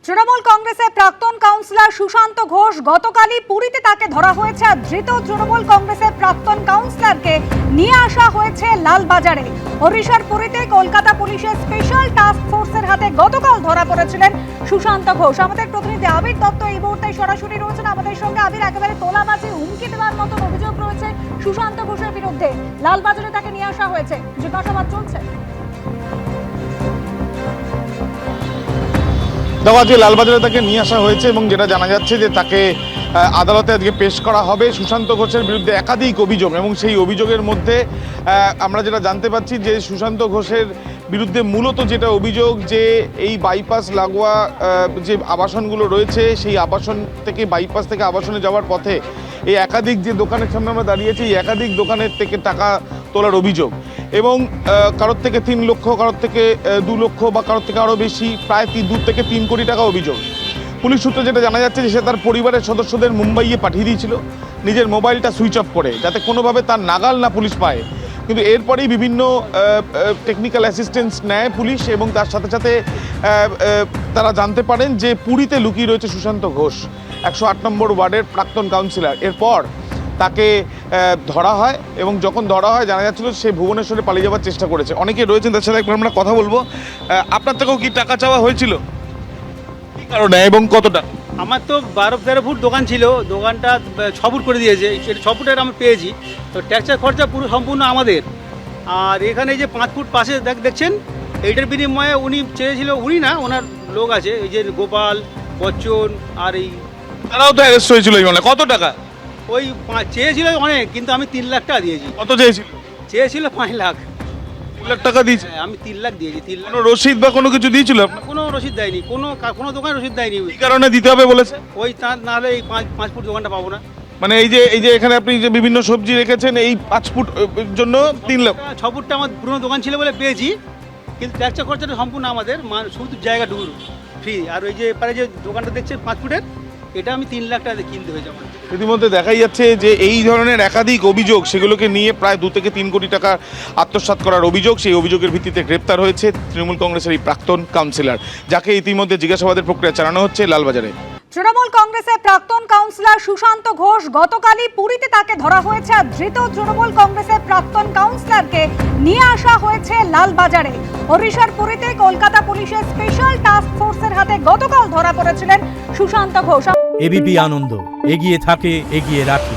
তৃণমূল কংগ্রেসের প্রাক্তন কাউন্সিলর সুশান্ত ঘোষ গতকালই পুরীতে তাকে ধরা হয়েছে। ধৃত তৃণমূল কংগ্রেসের প্রাক্তন কাউন্সিলরকে নিয়ে আসা হয়েছে লালবাজারে। ওড়িশার পুরীতে কলকাতা পুলিশের স্পেশাল টাস্ক ফোর্সের হাতে গতকাল ধরা পড়েছিলেন সুশান্ত ঘোষ। আমাদের প্রতিনিধি আবির দত্ত এই মুহূর্তে সরাসরি রয়েছেন আমাদের সঙ্গে। আবির, একেবারে তোলাবাজি হুমকি দেওয়ার মতন অভিযোগ রয়েছে সুশান্ত ঘোষের বিরুদ্ধে। লালবাজারে তাকে নিয়ে আসা হয়েছে, জিজ্ঞাসাবাদ চলছে। আজকে লালবাজারে তাকে নিয়ে আসা হয়েছে এবং যেটা জানা যাচ্ছে যে তাকে আদালতে আজকে পেশ করা হবে। সুশান্ত ঘোষের বিরুদ্ধে একাধিক অভিযোগ এবং সেই অভিযোগের মধ্যে আমরা যেটা জানতে পারছি যে সুশান্ত ঘোষের বিরুদ্ধে মূলত যেটা অভিযোগ যে এই বাইপাস লাগোয়া যে আবাসনগুলো রয়েছে সেই আবাসন থেকে বাইপাস থেকে আবাসনে যাওয়ার পথে এই একাধিক যে দোকানের সামনে আমরা দাঁড়িয়েছি এই একাধিক দোকানের থেকে টাকা তোলার অভিযোগ এবং কারোর থেকে 3 লক্ষ, কারোর থেকে 2 লক্ষ বা কারোর থেকে আরও বেশি, প্রায় 2 থেকে 3 কোটি টাকা অভিযোগ। পুলিশ সূত্রে যেটা জানা যাচ্ছে যে সে তার পরিবারের সদস্যদের মুম্বাইয়ে পাঠিয়ে দিয়েছিল নিজের মোবাইলটা সুইচ অফ করে, যাতে কোনোভাবে তার নাগাল না পুলিশ পায়। কিন্তু এরপরেই বিভিন্ন টেকনিক্যাল অ্যাসিস্ট্যান্স নেয় পুলিশ এবং তার সাথে সাথে তারা জানতে পারেন যে পুরীতে লুকিয়ে রয়েছে সুশান্ত ঘোষ, 108 নম্বর ওয়ার্ডের প্রাক্তন কাউন্সিলর। এরপর তাকে ধরা হয় এবং যখন ধরা হয় জানা যাচ্ছিল সে ভুবনেশ্বরে পালিয়ে যাওয়ার চেষ্টা করেছে। অনেকে রয়েছেন, তার সাথে একবার আমরা কথা বলবো। আপনার থেকেও কি টাকা চাওয়া হয়েছিল, কি কারণে এবং কতটা? আমার তো 12-13 ফুট দোকান ছিল, দোকানটা 6 ফুট করে দিয়েছে। সেটা 6 ফুটের আমি পেয়েছি, তো ট্যাক্সের খরচা পুরো সম্পূর্ণ আমাদের। আর এখানে যে 5 ফুট পাশে দেখছেন, এইটার বিনিময়ে উনি চেয়েছিল, উনি না ওনার লোক আছে, এই যে গোপাল বচ্চন আর এই তারাও তো অ্যারেস্ট হয়েছিল। মানে কত টাকা ওই চেয়েছিল অনেক, কিন্তু আমি 3 লাখ টাকা দিয়েছি। কত চেয়েছিল? চেয়েছিল 5 লাখ। 3 লাখ টাকা দিয়েছি। আমি 3 লাখ দিয়েছি। 3 লাখ। কোনো রসিদ বা কোনো কিছু দিয়েছিল আপনার? কোনো রসিদ দেয়নি, কোনো দোকান রসিদ দেয়নি। কি কারণে দিতে হবে বলেছে? ওই তার নাহলে এই 5 ফুট দোকানটা পাবো না। মানে এই যে এখানে আপনি যে বিভিন্ন সবজি রেখেছেন এই 5 ফুট জন্য 3 লাখ। 6 ফুটটা আমার পুরনো দোকান ছিল বলে পেয়েছি, কিন্তু ট্যাক্সের খরচাটা সম্পূর্ণ আমাদের, শুধু জায়গাটুকু ফ্রি। আর ওই যে এপারে যে দোকানটা দেখছেন 5 ফুটের, এটা আমি 3 লাখ টাকা কিনতে হয়েছে আমার। ইতিমধ্যে দেখাই যাচ্ছে যে এই ধরনের একাধিক অভিযোগ, সেগুলোকে নিয়ে প্রায় 2 থেকে 3 কোটি টাকা আত্মসাৎ করার অভিযোগ। সেই অভিযোগের ভিত্তিতে গ্রেপ্তার হয়েছে তৃণমূল কংগ্রেসের এই প্রাক্তন কাউন্সিলর, যাকে ইতিমধ্যে জিজ্ঞাসাবাদের প্রক্রিয়া চালানো হচ্ছে লালবাজারে। তৃণমূল কংগ্রেসের প্রাক্তন কাউন্সিলর সুশান্ত ঘোষ গতকালই পুরীতে তাকে ধরা হয়েছে। ধৃত তৃণমূল কংগ্রেসের প্রাক্তন কাউন্সিলরকে নিয়ে আসা হয়েছে লালবাজারে। ওড়িশার পুরীতে কলকাতা পুলিশের স্পেশাল টাস্ক ফোর্সের হাতে গতকাল ধরা পড়েছিলেন সুশান্ত ঘোষ। এবিপি আনন্দ, এগিয়ে থাকে, এগিয়ে রাখে।